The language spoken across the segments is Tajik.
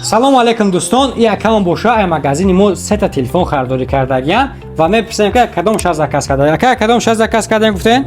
салому алайкум дӯстон, ин аккаунт боша ай магазини мо сета телефон харидорӣ кардагиян ва мепурсем ки кадомшаш заказ кардаем. Ака кадомшаш заказ кардаем гуфтен?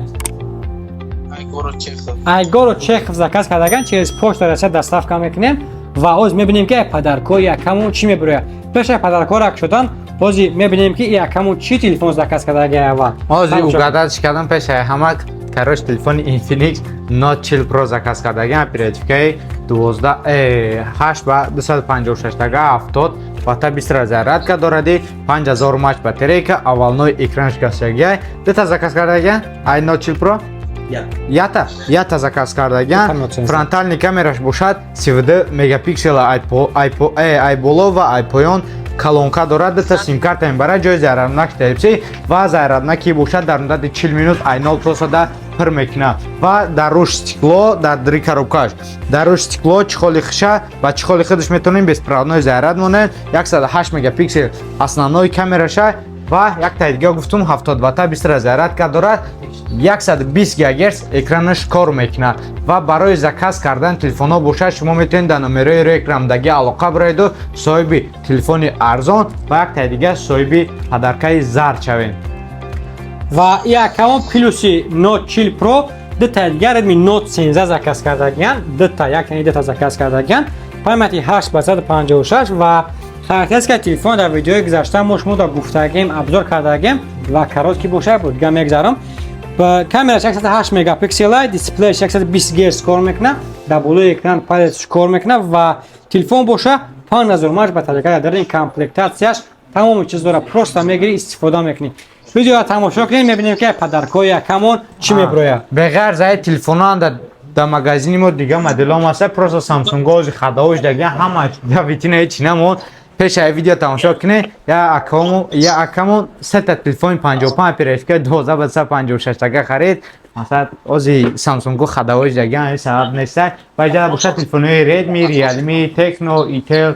Айгоро Чехов заказ кардагаан, через почта раста доставка мекунем ва ҳозир мебинем ки падаркои аккаунт чӣ мебирояд. Пешай падарко рак шудан, ҳозир мебинем ки ин аккаунт чӣ телефон заказ кардагиян ва ҳозир угадаш кардам пешай ҳама карош телефони Infinix Note 40 Pro заказ кардагиян, оперативкаи 8 ба 256 дага 70 вата 20 зарядка доради 5000 мАч батарейка, аввалной экранш гастагия. Дета заказ кардагиян ай Note 40 Pro? Ята заказ кардагиян. Фронтальный камераш бошад 32 мегапиксела ай боло ва ай поён колонка дорад. Дета сим-карта мебарад, ҷои заряднак Type-C ва заряднаки бошад дар муддати 40 минут ай 0% пир мекунад ва дар рӯш стекло дар дри коробкаш. Дар рӯш стекло чехоли хиша ва чехоли худаш метавонем беспроводной заряд монед. 108 мегапиксел основной камераша ва як та дига гуфтум 70 ватта 20 зарядка дорад. 120 ГГц экранаш кор мекунад ва барои заказ кардан телефонҳо бошад шумо метавонед дар номерои рекламадаги алоқа бироеду соҳиби телефони арзон ва як та дига соҳиби падаркаи зард шавед. ва ин аккаунт плюси Note 40 Pro дата дига Redmi Note 13 заказ кардагиян, дата заказ кардагиян, памяти 8 ба 156 ва характеристика телефон дар видеои гузашта мо шумо гуфтагем, обзор кардагем ва коротки бошад бо дига мегзарам. Камераш 108 мегапиксел, дисплеяш 120 Гц кор мекунад, дар болои экран палецш кор мекунад ва телефон боша 5000 мАч батарейка дар ин комплектатсияш тамоми чизора просто мегири истифода мекунӣ. Видеоро тамошо кунем, мебинем ки падаркои аккаунт чӣ мебирояд. Беғайр за телефонан дар магазини мо дига моделам аст, просто Samsung ози хадовш дагия ҳама дар витрина ҳеч намон. Пешай видео тамошо кунед. Я аккаунт сета телефони 55 оперативка 1256 дага харид. Масалан ози Samsung хадовш дагия сабаб нест. Баҷа боша телефонои Redmi, Realme, Tecno, Itel,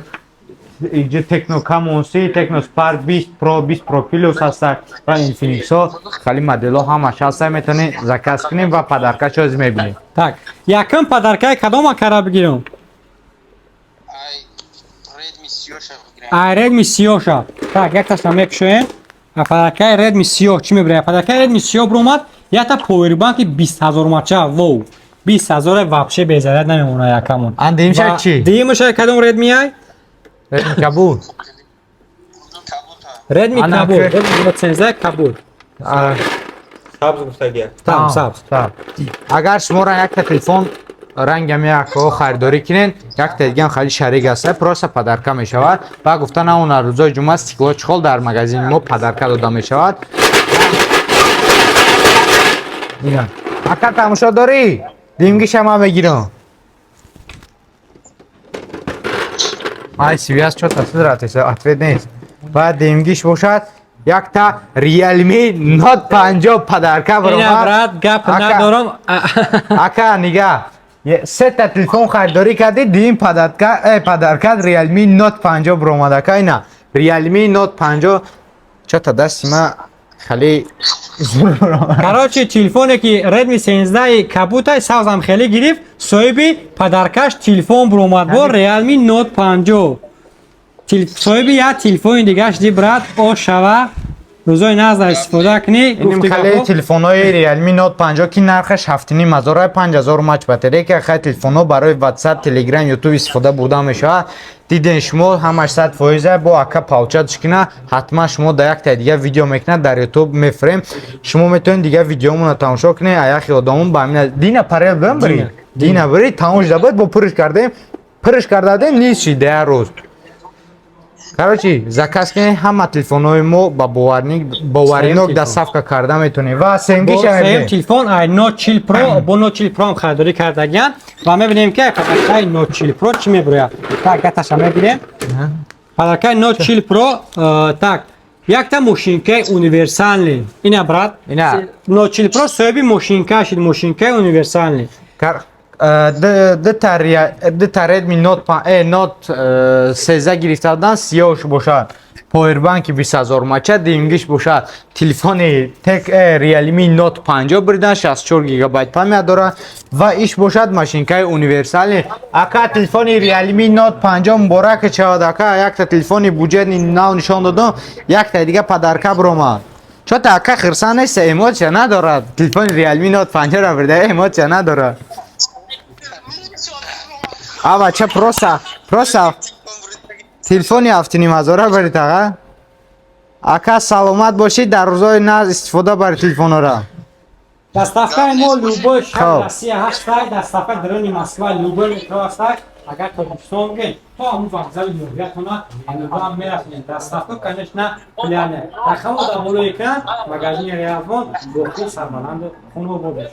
Tecno Camon C, Tecno Spark 20 Pro, 20 Pro Plus ҳастад ва Infinix хали моделҳо ҳамаш ҳастад, метавонед заказ кунем ва падаркаш ҳозир мебинем. Так, якум падаркаи кадом кара бигирам? Redmi Siyosha. Так, як таша мекушоем. Падаркаи Redmi Siyoh чӣ мебирояд? Падаркаи Redmi Siyoh биромад, якта повербанки 20000 мача, воу. 20000 вообще безаряд намемонад якамон. Андимша чӣ? Димаша кадом Redmi ай? Redmi Kabul. Redmi Kabul. Redmi Note 13 Kabul. Sabz гуфтагия. Там сабз. Агар шуморо якта телефон рангами якҳо харидорӣ кунед, якта дигам хали шарик аст, просто падарка мешавад. Ва гуфтан ҳамон рӯзои ҷумъа стекло чехол дар магазини мо падарка дода мешавад. Ака тамошо дорӣ? Димгиша ман мегирам. ай связ чо тасвир ответ нест. ва димгиш бошад якта Realme Note 50 падарка биромад. Ина брат гап надорам. Ака нига сета телефон харидорӣ кардӣ, дим падарка Realme Note 50 биромад. Ака ина Realme Note 50 чота дасти ма хали Короче, телефоне ки Redmi 13 кабутай савзам хеле гирифт, соҳиби падаркаш телефон биромад бо Realme Note 50. Соҳиби як телефони дигаш ди брат ошава рӯзои назар истифода кунӣ. Иним хали телефонҳои Realme Note 50 ки нархаш 7500 5000 мАч батарейка, хали телефонҳо барои WhatsApp, Telegram, YouTube истифода бурда мешавад. Диден шумо ҳамаш 100% бо ака пауча душкина, ҳатман шумо дар якта дига видео мекунад дар YouTube мефрем. Шумо метавонед дига видеомона тамошо кунед, аяхи одамон ба амина дина парел бирам бирӣ. Дина бирӣ тамош дабад бо пуриш кардем. Пуриш кардадем низ ши дая рӯз. Короче, заказ кунед, ҳама телефонҳои мо ба боваринок доставка карда метавонем. Ва сем телефон ай Note 40 Pro бо Note 40 Pro харидорӣ кардагиян ва мебинем ки падаркаи Note 40 Pro чӣ мебирояд. Так, гаташа мегирем. Падаркаи Note 40 Pro, так, якта мошинкаи универсални. Ина брат, Note 40 Pro соҳиби мошинкашид, мошинкаи универсални. Дета Redmi Note 13 гирифта будан сиёҳш бошад. پاوربانک 20000 ماچه دیمگیش باشد تلفن تک ریالمی نوت 50 بریدن 64 گیگابایت پمه داره و ایش باشد ماشینکای اونیورسال اکا تلفن ریالمی نوت 50 مبارک چهاد اکا یک تا تلفن بودجه نو نشان دادم یک تا دیگه پدرکه بروما چون تا اکا خرسان نیست ایموت چه نداره تلفن ریالمی نوت 50 را برده ایموت چه نداره آبا چه پروسا تلفنی 7500 برید آقا اکا سلامت باشید در روزهای ناز استفاده بر تلفن را دستافکای ما لوبو خب. شهر Россия هستای دستافک درونی مسکو لوبو میترو هستای اگر تو دوستان گین تو همون وقت یا کنه نظام میرسید دستافک کنشنا پلانه رقم دا بولو یکن مگزین ریاضون دو سربلند خونو بود